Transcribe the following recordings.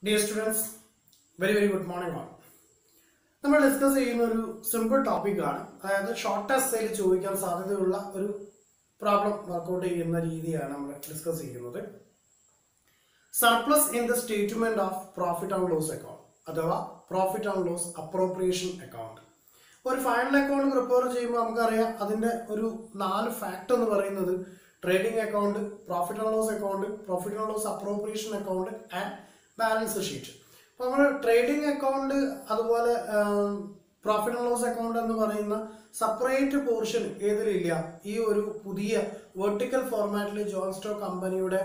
Dear students, very good morning all. നമ്മൾ discuss ചെയ്യുന്ന ഒരു സിമ്പിൾ ടോപ്പിക് ആണ്. അതായത് ഷോർട്ട് എസ്സേയിൽ ചോദിക്കാൻ സാധ്യതയുള്ള ഒരു പ്രോബ്ലം വർക്ക്ഔട്ട് ചെയ്യുന്ന രീതിയാണ് നമ്മൾ ഡിസ്കസ് ചെയ്യുന്നത്. Surplus in the statement of profit and loss account അഥവാ profit and loss appropriation account. ഒരു ഫൈനൽ അക്കൗണ്ട് പ്രിപ്പയർ ചെയ്യുമ്പോൾ നമുക്കറിയാം അതിന്റെ ഒരു 4 ഫാക്ട് എന്ന് പറയുന്നത് trading account, profit and loss account, profit and loss appropriation account and balance sheet. അപ്പോൾ നമ്മൾ ട്രേഡിംഗ് അക്കൗണ്ട് അതുപോലെ പ്രോഫിറ്റ് ആൻഡ് ലോസ് അക്കൗണ്ട് എന്ന് പറയുന്ന സെപ്പറേറ്റ് പോർഷൻ ഏതിലില്ല. ഈ ഒരു പുതിയ വെർട്ടിക്കൽ ഫോർമാറ്റിൽ ജോൺ സ്റ്റോക്ക് കമ്പനിയുടെ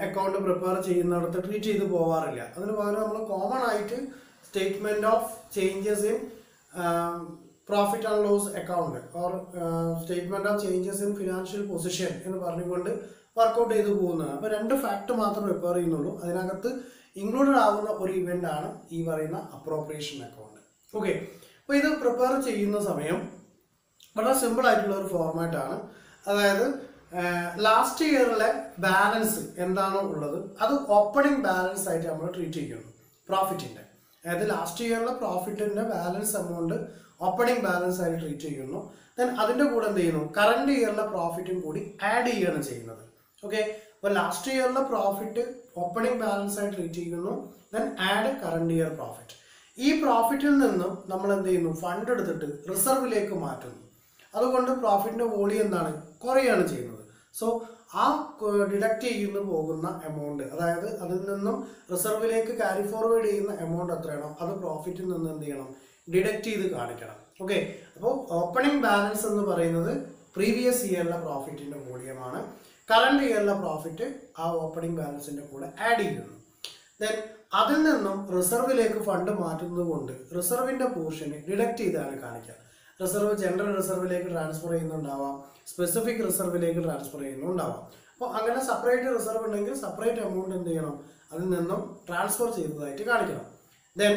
അക്കൗണ്ട് പ്രിപ്പയർ ചെയ്യുന്നിടത്ത് ട്രീറ്റ് ചെയ്ത് പോവാറില്ല. അതിന് പകരം നമ്മൾ കോമൺ ആയിട്ട് statement of changes in profit and loss account or statement of changes in financial position എന്ന് പറഞ്ഞുകൊണ്ട് വർക്ക്ഔട്ട് ചെയ്ത് പോകുന്നതാണ്. അപ്പോൾ 2 ഫാക്ട് മാത്രം പ്രിപ്പയർ ചെയ്യുന്നുള്ളൂ. അതിനകത്ത് ഇൻക്ലൂഡഡ് ആവുന്ന ഒരു ഇവന്റ് ആണ് ഈ പറയുന്ന അപ്രോപ്രിയേഷൻ അക്കൗണ്ട്. ഓക്കെ, അപ്പോൾ ഇത് പ്രിപ്പയർ ചെയ്യുന്ന സമയം വളരെ സിമ്പിൾ ആയിട്ടുള്ള ഒരു ഫോർമാറ്റ് ആണ്. അതായത് ലാസ്റ്റ് ഇയറിലെ ബാലൻസ് എന്താണോ ഉള്ളത് അത് ഓപ്പണിംഗ് ബാലൻസ് ആയിട്ട് നമ്മൾ ട്രീറ്റ് ചെയ്യുന്നു. പ്രോഫിറ്റിന്റെ, അതായത് ലാസ്റ്റ് ഇയറിലെ പ്രോഫിറ്റിന്റെ ബാലൻസ് എമൗണ്ട് ഓപ്പണിംഗ് ബാലൻസ് ആയിട്ട് ട്രീറ്റ് ചെയ്യുന്നു. ദെൻ അതിന്റെ കൂടെ എന്ത് ചെയ്യുന്നു, കറണ്ട് ഇയറിലെ പ്രോഫിറ്റും കൂടി ആഡ് ചെയ്യുകയാണ് ചെയ്യുന്നത്. ഓക്കെ, അപ്പോൾ ലാസ്റ്റ് ഇയറിലെ പ്രോഫിറ്റ് ഓപ്പണിംഗ് ബാലൻസ് ആയിട്ട് ട്രീറ്റ് ചെയ്യുന്നു. Then add current year profit. ഈ പ്രോഫിറ്റിൽ നിന്നും നമ്മൾ എന്ത് ചെയ്യുന്നു, ഫണ്ട് എടുത്തിട്ട് റിസർവിലേക്ക് മാറ്റുന്നു. അതുകൊണ്ട് പ്രോഫിറ്റിന്റെ വോളിയം എന്താണ്, കുറയാണ് ചെയ്യുന്നത്. സോ ആ ഡിഡക്ട് ചെയ്യുന്ന പോകുന്ന എമൗണ്ട്, അതായത് അതിൽ നിന്നും റിസർവിലേക്ക് ക്യാരി ഫോർവേഡ് ചെയ്യുന്ന എമൗണ്ട് എത്രയാണോ അത് പ്രോഫിറ്റിൽ നിന്ന് എന്ത് ചെയ്യണം, ഡിഡക്ട് ചെയ്ത് കാണിക്കണം. ഓക്കെ, അപ്പോൾ ഓപ്പണിംഗ് ബാലൻസ് എന്ന് പറയുന്നത് പ്രീവിയസ് ഇയറിലെ പ്രോഫിറ്റിന്റെ വോളിയമാണ്. കറണ്ട് ഇയറിലെ പ്രോഫിറ്റ് ആ ഓപ്പണിംഗ് ബാലൻസിന്റെ കൂടെ ആഡ് ചെയ്യുന്നു. ദെൻ അതിൽ നിന്നും റിസർവിലേക്ക് ഫണ്ട് മാറ്റുന്നത് കൊണ്ട് റിസർവിന്റെ പോർഷന് ഡിഡക്ട് ചെയ്താണ് കാണിക്കുക. റിസർവ് ജനറൽ റിസർവിലേക്ക് ട്രാൻസ്ഫർ ചെയ്യുന്നുണ്ടാവാം, സ്പെസിഫിക് റിസർവിലേക്ക് ട്രാൻസ്ഫർ ചെയ്യുന്നുണ്ടാവാം. അപ്പോൾ അങ്ങനെ സെപ്പറേറ്റ് റിസർവ് ഉണ്ടെങ്കിൽ സെപ്പറേറ്റ് എമൗണ്ട് എന്ത് ചെയ്യണം, അതിൽ നിന്നും ട്രാൻസ്ഫർ ചെയ്തതായിട്ട് കാണിക്കണം. ദെൻ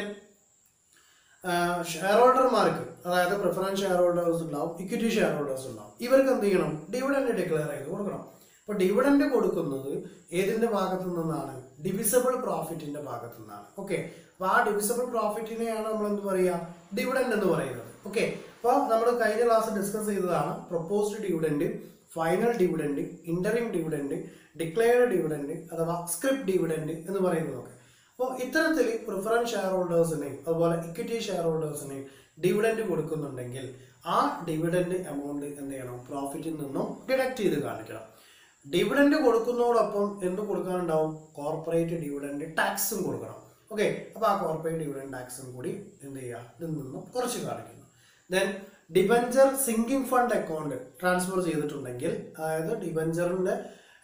ഷെയർ ഹോൾഡർമാർക്ക്, അതായത് പ്രിഫറൻസ് ഷെയർ ഹോൾഡേഴ്സ് ഉണ്ടാവും, ഇക്വിറ്റി ഷെയർ ഹോൾഡേഴ്സ് ഉണ്ടാവും. ഇവർക്ക് എന്ത് ചെയ്യണം, ഡിവിഡൻഡ് ഡിക്ലെയർ ചെയ്ത് കൊടുക്കണം. അപ്പോൾ ഡിവിഡൻഡ് കൊടുക്കുന്നത് ഏതിന്റെ ഭാഗത്തു നിന്നാണ്, ഡിവിസിബിൾ പ്രോഫിറ്റിന്റെ ഭാഗത്തു നിന്നാണ്. ഓക്കെ, അപ്പോൾ ആ ഡിവിസിബിൾ പ്രോഫിറ്റിനെയാണ് നമ്മൾ എന്ത് പറയുക, ഡിവിഡൻഡ് എന്ന് പറയുന്നത്. ഓക്കെ, അപ്പോൾ നമ്മൾ കഴിഞ്ഞ ക്ലാസ് ഡിസ്കസ് ചെയ്തതാണ് proposed dividend, final dividend, interim dividend, declared dividend അഥവാ സ്ക്രിപ്റ്റ് ഡിവിഡൻഡ് എന്ന് പറയുന്നതൊക്കെ. അപ്പോൾ ഇത്തരത്തിൽ പ്രിഫറൻസ് ഷെയർ ഹോൾഡേഴ്സിനെയും അതുപോലെ ഇക്വിറ്റി ഷെയർ ഹോൾഡേഴ്സിനെയും ഡിവിഡൻഡ് കൊടുക്കുന്നുണ്ടെങ്കിൽ ആ ഡിവിഡൻഡ് എമൗണ്ട് എന്ത് ചെയ്യണം, പ്രോഫിറ്റിൽ നിന്നും ഡിഡക്ട് ചെയ്ത് കാണിക്കണം. ഡിവിഡൻഡ് കൊടുക്കുന്നതോടൊപ്പം എന്ത് കൊടുക്കാനുണ്ടാവും, കോർപ്പറേറ്റ് ഡിവിഡൻഡ് ടാക്സും കൊടുക്കണം. ഓക്കെ, അപ്പോൾ ആ കോർപ്പറേറ്റ് ഡിവിഡൻഡ് ടാക്സും കൂടി എന്ത് ചെയ്യുക, ഇതിൽ നിന്നും കുറച്ച് കാണിക്കുന്നു. Then debenture sinking fund account transfer ചെയ്തിട്ടുണ്ടെങ്കിൽ, അതായത് ഡിബഞ്ചറിന്റെ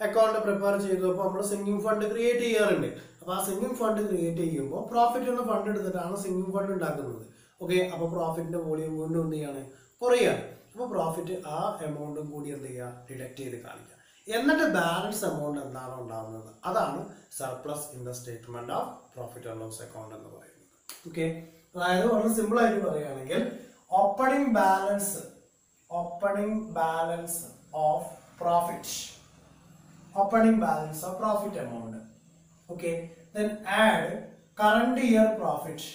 അക്കൗണ്ട് പ്രിപ്പയർ ചെയ്തപ്പോൾ നമ്മൾ സിങ്കിങ് ഫണ്ട് ക്രിയേറ്റ് ചെയ്യാറുണ്ട്. അപ്പോൾ ആ സിങ്കിങ് ഫണ്ട് ക്രിയേറ്റ് ചെയ്യുമ്പോൾ പ്രോഫിറ്റ് ഒന്ന് ഫണ്ട് എടുത്തിട്ടാണ് സിങ്കിങ് ഫണ്ട് ഉണ്ടാക്കുന്നത്. ഓക്കെ, അപ്പോൾ പ്രോഫിറ്റിന്റെ വോളിയം വീണ്ടും എന്ത് ചെയ്യാണ്, കുറയാണ്. അപ്പോൾ പ്രോഫിറ്റ് ആ എമൗണ്ടും കൂടി എന്ത് ചെയ്യുക, ഡിഡക്ട് ചെയ്ത് കാണിക്കുക. എന്നിട്ട് ബാലൻസ് എമൗണ്ട് എന്താണോ ഉണ്ടാവുന്നത് അതാണ് surplus in the statement of profit and loss account എന്ന് പറയുന്നത്. ഓക്കെ, അതായത് വളരെ സിമ്പിൾ ആയിട്ട് പറയുകയാണെങ്കിൽ opening balance of profit, opening balance of profit amount. Okay, then add current year profit,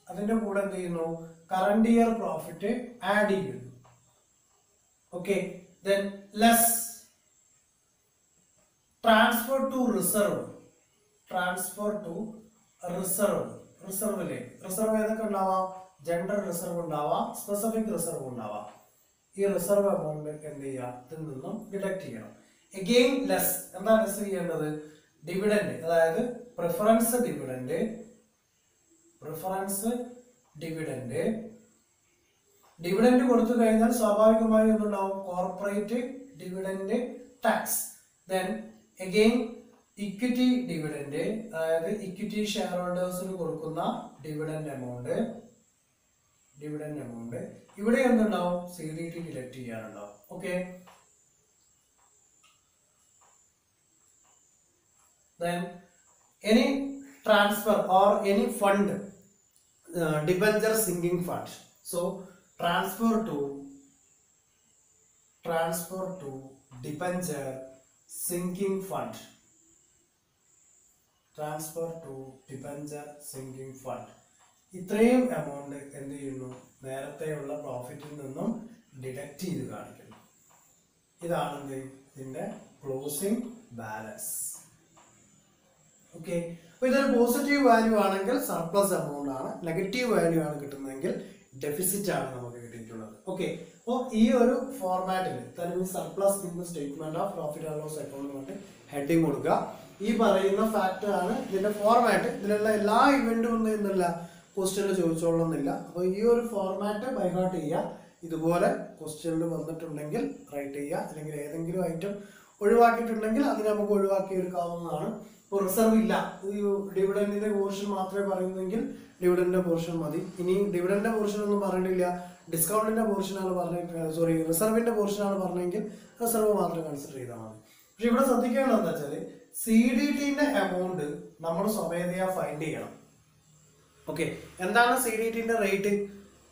അതിന്റെ കൂടെ എന്ത് ചെയ്യുന്നു, കറണ്ട് ഇയർ പ്രോഫിറ്റ് ആഡ് ചെയ്യുന്നു. Okay, then less transfer to reserve, റിസർവിലേക്ക്. റിസർവ് ഏതൊക്കെ ഉണ്ടാവാം, ജനറൽ റിസർവ് ഉണ്ടാവാം, സ്പെസിഫിക് റിസർവ് ഉണ്ടാവാം. ഈ റിസർവ് എമൗണ്ട് എന്ത് ചെയ്യുക, ഇതിൽ നിന്നും ഡിഡക്ട് ചെയ്യണം. അഗെയിൻ ലെസ്, എന്താ ലെസ് ചെയ്യേണ്ടത്, ഡിവിഡൻഡ്, അതായത് പ്രിഫറൻസ് ഡിവിഡൻഡ് കൊടുത്തു കഴിഞ്ഞാൽ സ്വാഭാവികമായി എന്തുണ്ടാവും, corporate dividend tax. Then again equity dividend, അതായത് ഇക്വിറ്റി ഷെയർ ഹോൾഡേഴ്സിന് കൊടുക്കുന്ന ഡിവിഡൻഡ് എമൗണ്ട്. ഇവിടെ എന്തുണ്ടാവും, CDT ഡിഡക്ട് ചെയ്യാനുണ്ടാവും. Okay, then any transfer or any fund, debenture sinking fund, so transfer to debenture sinking fund, transfer to debenture sinking fund. ഇത്രയും amount എന്ത് ചെയ്യുന്നു? നേരത്തെയുള്ള പ്രോഫിറ്റിൽ നിന്നും ഡിഡക്റ്റ് ചെയ്ത് കാണിക്കുന്നു. ഇതാണ് എന്ത് ഇതിന്റെ ക്ലോസിംഗ് ബാലൻസ്. ഓക്കെ, അപ്പൊ ഇതൊരു പോസിറ്റീവ് വാല്യൂ ആണെങ്കിൽ സർപ്ലസ് എമൗണ്ട് ആണ്, നെഗറ്റീവ് വാല്യൂ ആണ് കിട്ടുന്നതെങ്കിൽ ഡെഫിസിറ്റ് ആണ് നമുക്ക് കിട്ടിയിട്ടുള്ളത്. ഓക്കെ, അപ്പോൾ ഈ ഒരു ഫോർമാറ്റിൽ surplus in the statement of profit and loss account കൊണ്ട് ഹെഡിങ് കൊടുക്കുക. ഈ പറയുന്ന ഫാക്ടർ ആണ് ഇതിന്റെ ഫോർമാറ്റ്. ഇതിലുള്ള എല്ലാ ഇവന്റും ഒന്നും ഇന്നില്ല ക്വസ്റ്റ്യനിൽ ചോദിച്ചോളണമെന്നില്ല. അപ്പോൾ ഈ ഒരു ഫോർമാറ്റ് ബൈഹാർട്ട് ചെയ്യുക. ഇതുപോലെ ക്വസ്റ്റ്യനിൽ വന്നിട്ടുണ്ടെങ്കിൽ റൈറ്റ് ചെയ്യുക. അല്ലെങ്കിൽ ഏതെങ്കിലും ഐറ്റം ഒഴിവാക്കിയിട്ടുണ്ടെങ്കിൽ അതിനെ നമുക്ക് ഒഴിവാക്കി എടുക്കാവുന്നതാണ്. ഇപ്പോൾ റിസർവ് ഇല്ല, ഡിവിഡൻഡിന്റെ പോർഷൻ മാത്രമേ പറയുന്നെങ്കിൽ ഡിവിഡൻഡിന്റെ പോർഷൻ മതി. ഇനി ഡിവിഡൻഡിന്റെ പോർഷൻ ഒന്നും പറഞ്ഞിട്ടില്ല, ഡിസ്കൗണ്ടിന്റെ പോർഷനാണ് പറഞ്ഞിട്ട്, സോറി റിസർവിന്റെ പോർഷനാണ് പറഞ്ഞെങ്കിൽ റിസർവ് മാത്രം കൺസിഡർ ചെയ്താൽ മതി. പക്ഷെ ഇവിടെ ശ്രദ്ധിക്കേണ്ടത് എന്താ വെച്ചാൽ CDTന്റെ എമൗണ്ട് നമ്മൾ സ്വമേധയാ ഫൈൻഡ് ചെയ്യണം. ഓക്കെ, എന്താണ് CDTന്റെ റേറ്റ്?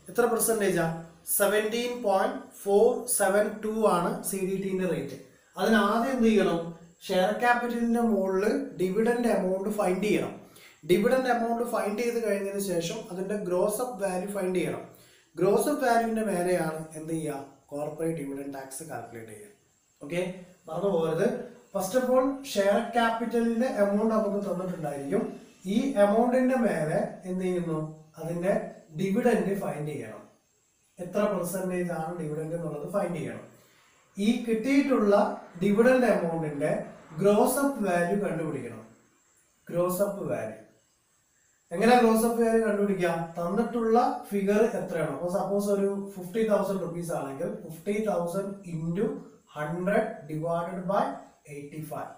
എത്ര പെർസെൻറ്റേജാ? 17.472 ആണ് CDTന്റെ റേറ്റ്. അതിനാദ്യം എന്ത് ചെയ്യണം? ഷെയർ ക്യാപിറ്റലിന്റെ മുകളിൽ ഡിവിഡൻഡ് എമൗണ്ട് ഫൈൻഡ് ചെയ്യണം. ഡിവിഡൻഡ് എമൗണ്ട് ഫൈൻഡ് ചെയ്ത് കഴിഞ്ഞതിന് ശേഷം അതിന്റെ ഗ്രോസ് അപ്പ് വാല്യൂ ഫൈൻഡ് ചെയ്യണം. ഗ്രോസ് അപ്പ് വാല്യൂവിന്റെ മേലെയാണ് എന്ത് ചെയ്യുക? കോർപ്പറേറ്റ് ഡിവിഡൻഡ് ടാക്സ് കാൽക്കുലേറ്റ് ചെയ്യുക. ഓക്കെ, മറന്നു പോകരുത്. ഫസ്റ്റ് ഓഫ് ഓൾ ഷെയർ ക്യാപിറ്റലിന്റെ എമൗണ്ട് നമുക്ക് തന്നിട്ടുണ്ടായിരിക്കും. ഈ എമൗണ്ടിന്റെ മേലെ എന്ത് ചെയ്യുന്നു? അതിന്റെ ഡിവിഡൻഡ് ഫൈൻഡ് ചെയ്യണം. എത്ര പെർസെൻറ്റേജ് ആണ് ഡിവിഡൻഡ് എന്നുള്ളത് ഫൈൻഡ് ചെയ്യണം. ഈ കിട്ടിയിട്ടുള്ള ഡിവിഡൻഡ് എമൗണ്ടിന്റെ ഗ്രോസ് അപ്പ് വാല്യൂ കണ്ടുപിടിക്കണം. ഗ്രോസ് അപ്പ് വാല്യൂ എങ്ങനെ ഗ്രോസ് അപ്പ് വാല്യൂ കണ്ടുപിടിക്കാം? തന്നിട്ടുള്ള ഫിഗർ എത്രയാണ്? അപ്പോൾ സപ്പോസ് ഒരു 50,000 റുപ്പീസ് ആണെങ്കിൽ 50,000 ഇൻറ്റു 100 ഡിവൈഡഡ് ബൈ 85.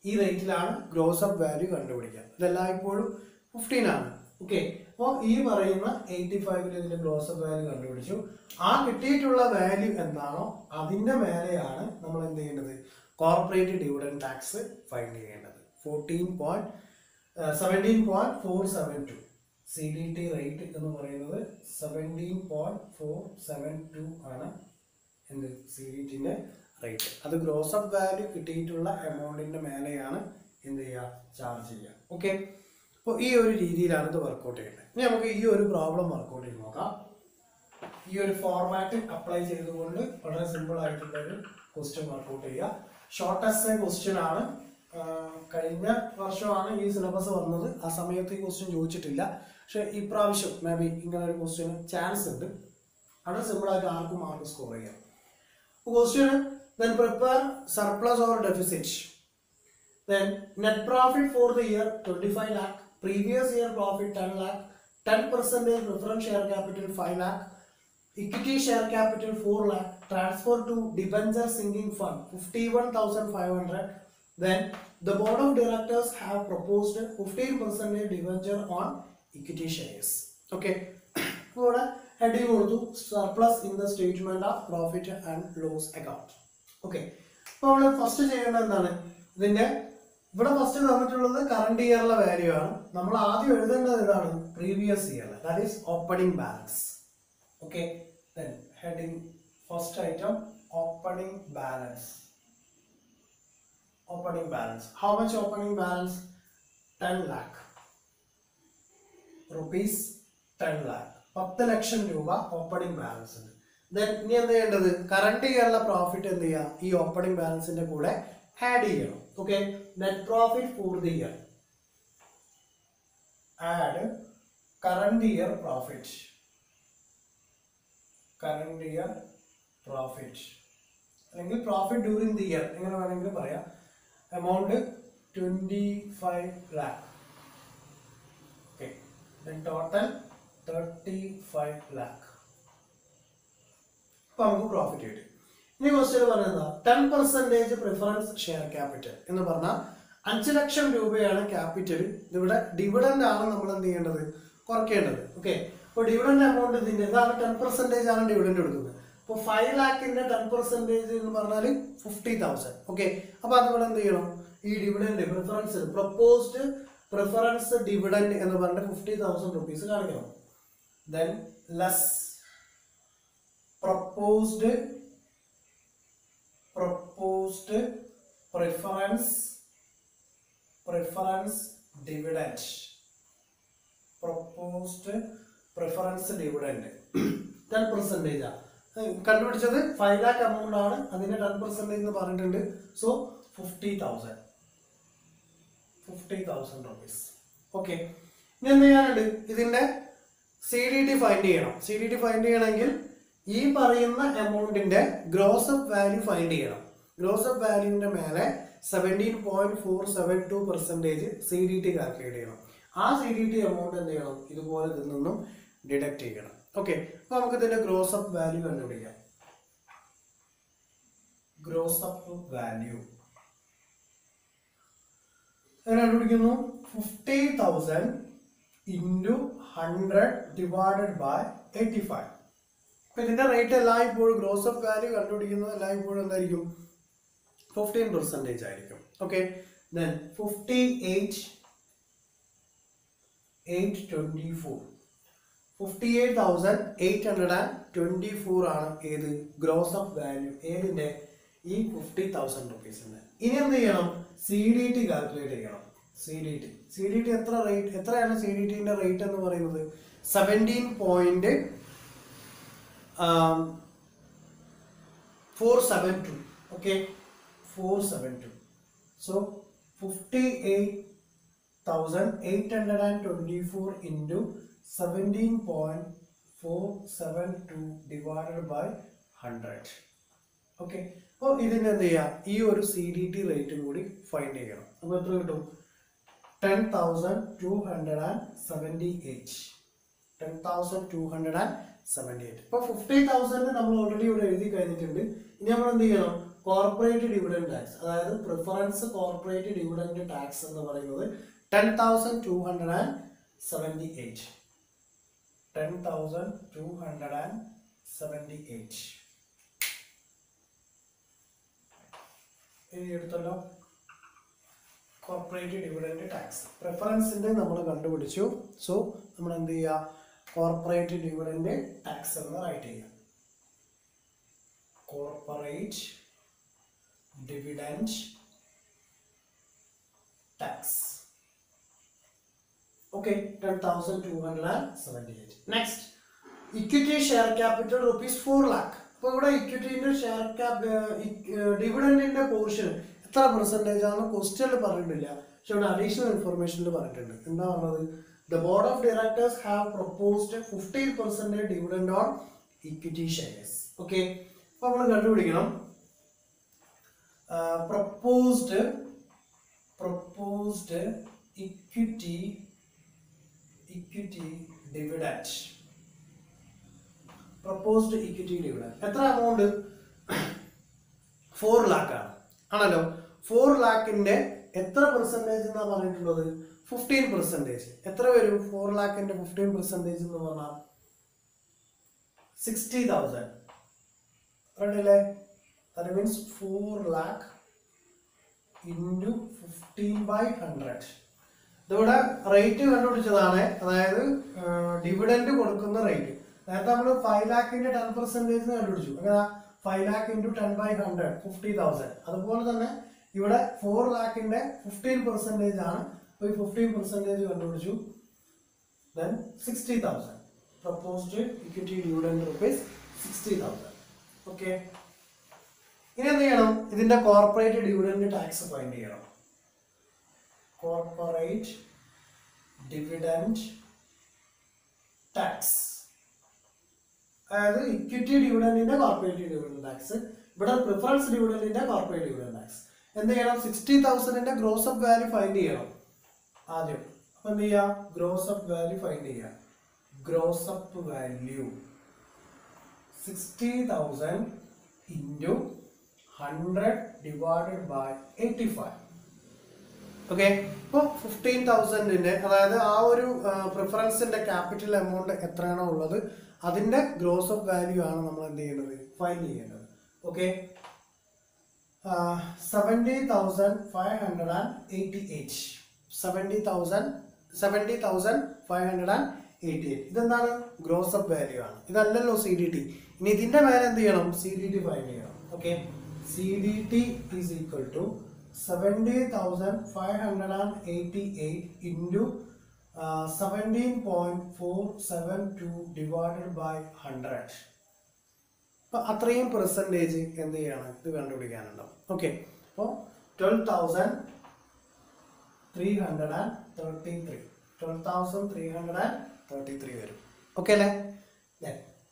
ഈ റേറ്റിലാണ് ഗ്രോസ് അപ്പ് വാല്യൂ കണ്ടുപിടിക്കുക. ഇതെല്ലായ്പ്പോഴും 15 ആണ്. ഓക്കെ, അപ്പോൾ ഈ പറയുന്ന 85 ഇതിന്റെ ഗ്രോസ് അപ്പ് വാല്യൂ കണ്ടുപിടിച്ചു. ആ കിട്ടിയിട്ടുള്ള വാല്യൂ എന്താണോ അതിന്റെ മേലെയാണ് നമ്മൾ എന്ത് ചെയ്യേണ്ടത്? കോർപ്പറേറ്റ് ഡിവിഡൻഡ് ടാക്സ് ഫൈൻഡ് ചെയ്യേണ്ടത്. 17.472 CDT റേറ്റ് എന്ന് പറയുന്നത് 17.472 ആണ് എന്ത് CDTന്റെ റേറ്റ്. അത് ഗ്രോസ് അപ്പ് വാല്യൂ കിട്ടിയിട്ടുള്ള എമൗണ്ടിന്റെ മേലെയാണ് എന്ത് ചെയ്യുക? ചാർജ് ചെയ്യുക. ഓക്കെ, അപ്പോൾ ഈ ഒരു രീതിയിലാണ് ഇത് വർക്കൗട്ട് ചെയ്യുന്നത്. ഇനി നമുക്ക് ഈ ഒരു പ്രോബ്ലം വർക്കൗട്ട് ചെയ്ത് നോക്കാം. ഈ ഒരു ഫോർമാറ്റ് അപ്ലൈ ചെയ്തുകൊണ്ട് വളരെ സിമ്പിൾ ആയിട്ടുള്ള ഒരു ക്വസ്റ്റ്യൻ വർക്കൗട്ട് ചെയ്യുക. ഷോർട്ടസ്റ്റ് ക്വസ്റ്റ്യൻ ആണ്. കഴിഞ്ഞ വർഷമാണ് ഈ സിലബസ് വന്നത്. ആ സമയത്ത് ഈ ക്വസ്റ്റ്യൻ ചോദിച്ചിട്ടില്ല. പക്ഷെ ഈ പ്രാവശ്യം മേ ബി ഇങ്ങനെ ഒരു ക്വസ്റ്റ്യന് ചാൻസ് ഉണ്ട്. വളരെ സിമ്പിൾ ആയിട്ട് ആർക്കും മാർക്ക് സ്കോർ ചെയ്യാം. Question then prepare surplus or deficit. Then net profit for the year 25 lakh, previous year profit 10 lakh, 10% preference share capital 5 lakh, equity share capital 4 lakh, transfer to debenture sinking fund 51,500. Then the board of directors have proposed 15% debenture on equity shares. Okay, ഇവിടെ heading കൊടുത്തു surplus in the statement of profit and loss account. Okay, അപ്പോൾ നമ്മൾ first ചെയ്യേണ്ടത് എന്താണ്? ഇതിന്റെ ഇവിടെ first തന്നിട്ടുള്ളത് current ഇയറിലെ value ആണ്. നമ്മൾ ആദ്യം എഴുതേണ്ടത് ഇതാണ് പ്രീവിയസ് ഇയറിലെ, that is opening balance. Okay, then heading first item opening balance. Opening balance. How much opening balance? 10 lakh rupees. 10 lakh 10 ലക്ഷം രൂപ ഓപ്പണിംഗ് ബാലൻസ് ഉണ്ട്. ദെൻ ഇനി എന്ത് ചെയ്യേണ്ടത്? കറണ്ട് ഇയറിലെ പ്രോഫിറ്റ് എന്ത് ചെയ്യുക? ഈ ഓപ്പണിംഗ് ബാലൻസിന്റെ കൂടെ ആഡ് ചെയ്യണം. Okay, net profit for the year, add current year profit. Current year profit അല്ലെങ്കിൽ പ്രോഫിറ്റ് ഡ്യൂറിംഗ് ദി ഇയർ എങ്ങനെ വേണമെങ്കിലും പറയാം. Amount 25 lakh. Okay, then total 35 lakh. അപ്പൊ നമുക്ക് പ്രോഫിറ്റ് കിട്ടി. ഇനി ക്വസ്റ്റ്യൻ പറയുന്നത് 10% പ്രിഫറൻസ് ഷെയർ ക്യാപിറ്റൽ എന്ന് പറഞ്ഞാൽ 5 ലക്ഷം രൂപയാണ് ക്യാപിറ്റൽ. ഇതിവിടെ ഡിവിഡൻഡ് ആണ് നമ്മൾ എന്ത് ചെയ്യേണ്ടത്? കുറയ്ക്കേണ്ടത്. ഓക്കെ, അപ്പോൾ ഡിവിഡൻഡ് എമൗണ്ട് ഇതിന്റെ ഇതാണ് 10% ആണ് ഡിവിഡൻഡ് കൊടുക്കുന്നത്. അപ്പോൾ 5 lakhന്റെ 10% എന്ന് പറഞ്ഞാൽ 50,000. ഓക്കെ, അപ്പൊ അതിവിടെ എന്ത് ചെയ്യണം? ഈ dividend preference proposed preference dividend എന്ന് പറഞ്ഞിട്ട് 50,000 റുപ്പീസ് കാണിക്കണം. Then less proposed preference dividend, proposed preference dividend 10%. കണ്ടുപിടിച്ചത് 5 lakh amount ആണ്, അതിന്റെ 10% എന്ന് പറഞ്ഞിട്ടുണ്ട്. So 50,000 rupees. ഓക്കെ, ഇനി എന്ത് ചെയ്യാനുണ്ട്? ഇതിന്റെ CDT ഫൈൻഡ് ചെയ്യണം. CDT ഫൈൻഡ് ചെയ്യണമെങ്കിൽ ഈ പറയുന്ന എമൗണ്ടിന്റെ ഗ്രോസ് അപ്പ് വാല്യൂ ഫൈൻഡ് ചെയ്യണം. ഗ്രോസ് അപ്പ് വാല്യൂവിന്റെ മേലെ 17.472% CDT കാൽക്കുലേറ്റ് ചെയ്യണം. ആ CDT എമൗണ്ട് എന്ത് ചെയ്യണം? ഇതുപോലെ ഇതിൽ നിന്നും ഡിഡക്ട് ചെയ്യണം. ഓക്കെ, അപ്പൊ നമുക്ക് ഇതിന്റെ ഗ്രോസ് അപ്പ് വാല്യൂ കണ്ടുപിടിക്കാം. ഗ്രോസ് അപ്പ് വാല്യൂ കണ്ടുപിടിക്കുന്നു. 50,000 into 100 divided by 85. അപ്പൊ ഇതിന്റെ റേറ്റ് എല്ലായ്പ്പോഴും ഗ്രോസ് അപ്പ് വാല്യൂ കണ്ടുപിടിക്കുന്നത് എല്ലായ്പ്പോഴും എന്തായിരിക്കും? 15% ആയിരിക്കും. ഓക്കെ, then 58,824 ആണ് ഏത് ഗ്രോസ് അപ്പ് വാല്യൂ ഏതിന്റെ? ഈ 50,000 rupeesന്റെ. ഇനി എന്ത് ചെയ്യണം? CDT കാൽക്കുലേറ്റ് ചെയ്യണം. CDT എത്രയാണ് CDTന്റെ റേറ്റ് എന്ന് പറയുന്നത്? 17.472. Okay, 472. So 58,824 into 17.472 divided by 100. Okay, അപ്പോൾ ഇതിന് എന്ത് ചെയ്യാം? ഈ ഒരു CDT റേറ്റും കൂടി ഫൈൻഡ് ചെയ്യണം. അപ്പോൾ എത്ര കിട്ടും? 10,278. 10,278. ഇപ്പോൾ 50,000 നമ്മൾ ഓൾറെഡി ഇവിടെ എഴുതി കഴിഞ്ഞിട്ടുണ്ട്. ഇനി നമ്മൾ എന്ത് ചെയ്യണം? കോർപ്പറേറ്റ് ഡിവിഡൻഡ് ടാക്സ്, അതായത് പ്രിഫറൻസ് കോർപ്പറേറ്റ് ഡിവിഡൻഡ് ടാക്സ് എന്ന് പറയുന്നത് 10,278. 10,278 എഴുതിയെടുത്തല്ലോ. കോർപ്പറേറ്റ് ഡിവിഡൻഡ് ടാക്സ് പ്രിഫറൻസിന്റെ നമ്മൾ കണ്ടുപിടിച്ചു. സോ നമ്മൾ എന്ത് ചെയ്യുക? കോർപ്പറേറ്റ് ഡിവിഡൻഡ് ടാക്സ് എന്ന് റൈറ്റ് ചെയ്യാം. Corporate dividend tax. Okay, 10,278. Next, equity share capital ₹4 lakh. അപ്പൊ ഇവിടെ ഇക്വിറ്റിന്റെ ഷെയർ ഡിവിഡൻഡിന്റെ പോർഷൻ എത്ര പെർസെന്റേജ് ആണ് ക്വസ്റ്റ്യനിൽ പറഞ്ഞിട്ടില്ല, പക്ഷെ ഇവിടെ അഡീഷണൽ ഇൻഫർമേഷനിൽ പറഞ്ഞിട്ടുണ്ട്. എന്താ പറഞ്ഞത്? The board of directors have proposed 15% dividend on equity shares. Okay, അപ്പൊ നമ്മൾ കണ്ടുപിടിക്കണം proposed equity dividend. Proposed equity dividend എത്ര എമൗണ്ട്? 4 lakh ആണല്ലോ. 4 lakhന്റെ എത്ര പെർസെന്റേജ് എന്നാ പറഞ്ഞിട്ടുള്ളത്? 15%. എത്ര വരും 4 lakhന്റെ 15% എന്ന് പറഞ്ഞാൽ? 60,000. കണ്ടില്ലേ? That means 4 lakh into 15/100. ഇതിവിടെ റേറ്റ് കണ്ടുപിടിച്ചതാണ്, അതായത് ഡിവിഡൻഡ് കൊടുക്കുന്ന റേറ്റ്. നേരത്തെ നമ്മൾ 5 lakhന്റെ 10% കണ്ടുപിടിച്ചു. അങ്ങനെ 5 lakh into 10/100 50,000. അതുപോലെ തന്നെ ഇവിടെ 4 lakhന്റെ 15% ആണ്. അപ്പോൾ ഈ 15% കണ്ടുപിടിച്ചു. Then 60,000. Proposed equity dividend rupees 60,000. Okay, ഇനി എന്ത് ചെയ്യണം? ഇതിന്റെ കോർപ്പറേറ്റ് ഡിവിഡൻഡ് ടാക്സ് ഫൈൻഡ് ചെയ്യണം. കോർപ്പറേറ്റ് ഡിവിഡൻഡ് ടാക്സ്, അതായത് ഇക്വിറ്റി ഡിവിഡൻഡിന്റെ കോർപ്പറേറ്റ് ഡിവിഡൻഡ് ടാക്സ്, ഇവിടെ പ്രിഫറൻസ് ഡിവിഡൻഡിന്റെ കോർപ്പറേറ്റ് ഡിവിഡൻഡ് ടാക്സ്. എന്ത് ചെയ്യണം? 60,000ന്റെ ഗ്രോസ് അപ്പ് വാല്യൂ ഫൈൻഡ് ചെയ്യണം ആദ്യം. അപ്പൊ എന്ത് ചെയ്യാം? ഗ്രോസ് അപ്പ് വാല്യൂ ഫൈൻഡ് ചെയ്യാം. Gross up value 60,000 into 100 divided by 85. Okay, ഇപ്പോൾ 15,000ന്റെ അതായത് ആ ഒരു പ്രിഫറൻസിന്റെ ക്യാപിറ്റൽ എമൗണ്ട് എത്രയാണോ ഉള്ളത് അതിന്റെ ഗ്രോസ് അപ്പ് വാല്യൂ ആണ് നമ്മൾ എന്ത് ചെയ്യുന്നത്? ഫൈൻഡ് ചെയ്യേണ്ടത്. ഓക്കെ, 70,588. 70,588. ഇതെന്താണ്? ഗ്രോസ് അപ്പ് വാല്യൂ ആണ്. ഇതല്ലല്ലോ CDT. ഇനി ഇതിന്റെ മേലെ എന്ത് ചെയ്യണം? CDT ഫൈൻഡ് ചെയ്യണം. Okay, CDT is equal to 70,588 into 17.472 divided by 100. അപ്പോൾ അത്രയും പെർസെൻറ്റേജ് എന്ത് ചെയ്യാണ് ഇത് കണ്ടുപിടിക്കാനുണ്ടാവും. ഓക്കെ, അപ്പോൾ 12,333 വരും. ഓക്കെ അല്ലേ?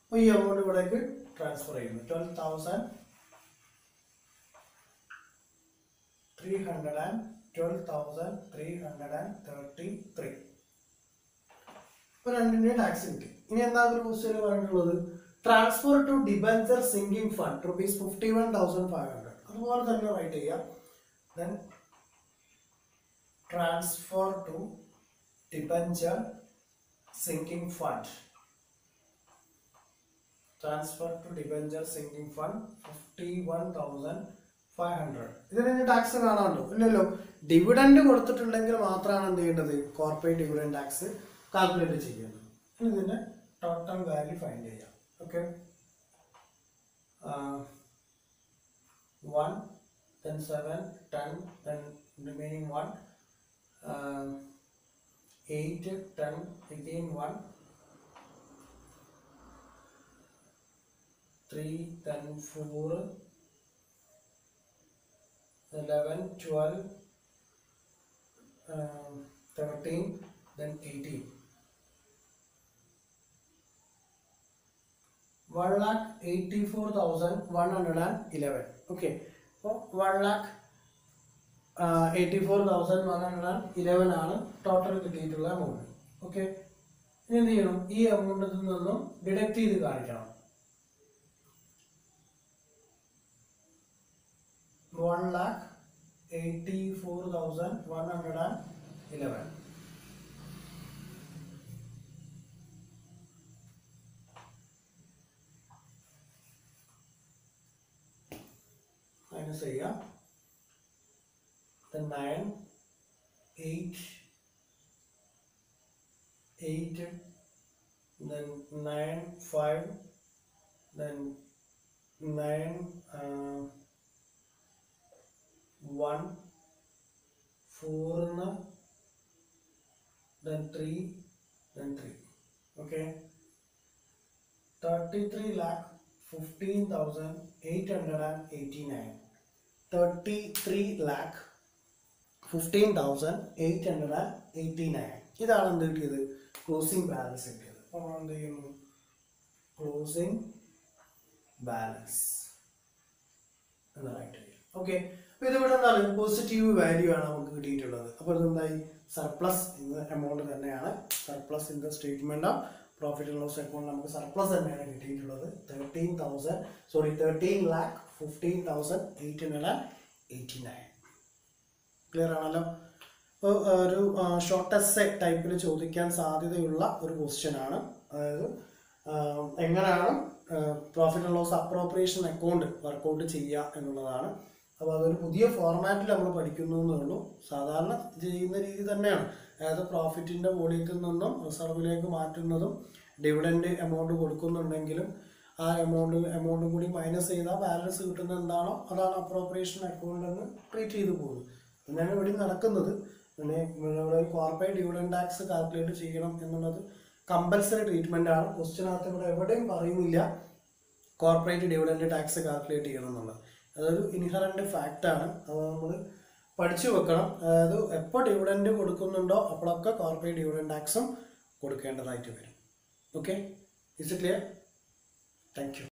അപ്പോൾ ഈ എമൗണ്ട് ഇവിടേക്ക് ട്രാൻസ്ഫർ ചെയ്യുന്നു. 12,333. ഇപ്പോൾ രണ്ടിൻ്റെ ടാക്സ് കിട്ടി. ഇനി എന്താ ഒരു ക്വസ്റ്റ്യൻ പറഞ്ഞിട്ടുള്ളത്? Transfer to debenture sinking fund ₹51,500. അതുപോലെ തന്നെ റൈറ്റ് ചെയ്യാം. Then transfer to debenture sinking fund. Transfer to debenture sinking fund 51,500. ഇതിന് ടാക്സ് കാണാമല്ലോ? ഇല്ലല്ലോ. ഡിവിഡൻഡ് കൊടുത്തിട്ടുണ്ടെങ്കിൽ മാത്രമാണ് എന്ത് ചെയ്യേണ്ടത്? കോർപ്പറേറ്റ് ഡിവിഡൻഡ് ടാക്സ് കാൽക്കുലേറ്റ് ചെയ്യേണ്ടത്. ഇനി ഇതിന്റെ ടോട്ടൽ വാല്യൂ ഫൈൻഡ് ചെയ്യാം. Okay, 1, then 7, 10, then remaining 1, 8, 10, again 1, 3, then 4, 11, 12, 13, then 18. 1,84,111. Okay, so 1,84,111 ആണ് ടോട്ടൽ കിട്ടിയിട്ടുള്ള എമൗണ്ട്. ഓക്കെ, ഇനി എന്ത് ചെയ്യണം? ഈ എമൗണ്ടിൽ നിന്നും ഡിഡക്ട് ചെയ്ത് കാണിക്കണം. 1,84,111 minus ചെയ്യാം. Then 9, 8, 8, then 9, 5, then 9, 1, 4, then 3, then 3. Okay, 33,15,889. 33,15,889. ഇതാണ് എന്ത് കിട്ടിയത്? ക്ലോസിംഗ് ബാലൻസ് കിട്ടിയത്. അപ്പോൾ നമ്മൾ എന്ത് ചെയ്യുന്നു? Closing balance എന്നായിട്ട്. ഓക്കെ, അപ്പോൾ ഇതിവിടെ എന്താണ്? പോസിറ്റീവ് വാല്യൂ ആണ് നമുക്ക് കിട്ടിയിട്ടുള്ളത്. അപ്പോൾ ഇതെന്തായി? സർപ്ലസ് എന്ന എമൗണ്ട് തന്നെയാണ്. Surplus in the statement of profit and loss account നമുക്ക് സർപ്ലസ് തന്നെയാണ് കിട്ടിയിട്ടുള്ളത്. 13,15,889. ക്ലിയർ ആണല്ലോ? അപ്പോൾ ഒരു ഷോർട്ട് എസ്സേ ടൈപ്പിൽ ചോദിക്കാൻ സാധ്യതയുള്ള ഒരു ക്വസ്റ്റ്യൻ ആണ്. അതായത് എങ്ങനെയാണ് profit and loss appropriation account work out ചെയ്യുക എന്നുള്ളതാണ്. അപ്പോൾ അതൊരു പുതിയ ഫോർമാറ്റിൽ നമ്മൾ പഠിക്കുന്നു എന്നുള്ളൂ. സാധാരണ ചെയ്യുന്ന രീതി തന്നെയാണ്. അതായത് പ്രോഫിറ്റിൻ്റെ വോളിയത്തിൽ നിന്നും റിസർവിലേക്ക് മാറ്റുന്നതും ഡിവിഡൻഡ് എമൗണ്ട് കൊടുക്കുന്നുണ്ടെങ്കിലും ആ എമൗണ്ടും കൂടി മൈനസ് ചെയ്താൽ ബാലൻസ് കിട്ടുന്നത് എന്താണോ അതാണ് അപ്രോപ്രിയേഷൻ അക്കൗണ്ട് എന്ന് ട്രീറ്റ് ചെയ്തു പോകുന്നത്. അങ്ങനെയാണ് ഇവിടെ നടക്കുന്നത്. പിന്നെ ഇവിടെ കോർപ്പറേറ്റ് ഡിവിഡൻഡ് ടാക്സ് കാൽക്കുലേറ്റ് ചെയ്യണം എന്നുള്ളത് കമ്പൽസറി ട്രീറ്റ്മെൻ്റ് ആണ്. ക്വസ്റ്റ്യനകത്ത് ഇവിടെ എവിടെയും പറയുന്നില്ല കോർപ്പറേറ്റ് ഡിവിഡൻഡ് ടാക്സ് കാൽക്കുലേറ്റ് ചെയ്യണം എന്നുള്ളത്. അതൊരു ഇൻഹറൻറ്റ് ഫാക്റ്റാണ്. അത് നമ്മൾ പഠിച്ചു വെക്കണം. അതായത് എപ്പോൾ ഡിവിഡൻഡ് കൊടുക്കുന്നുണ്ടോ അപ്പോഴൊക്കെ കോർപ്പറേറ്റ് ഡിവിഡൻഡ് ടാക്സും കൊടുക്കേണ്ടതായിട്ട് വരും. Okay, is it clear? Thank you.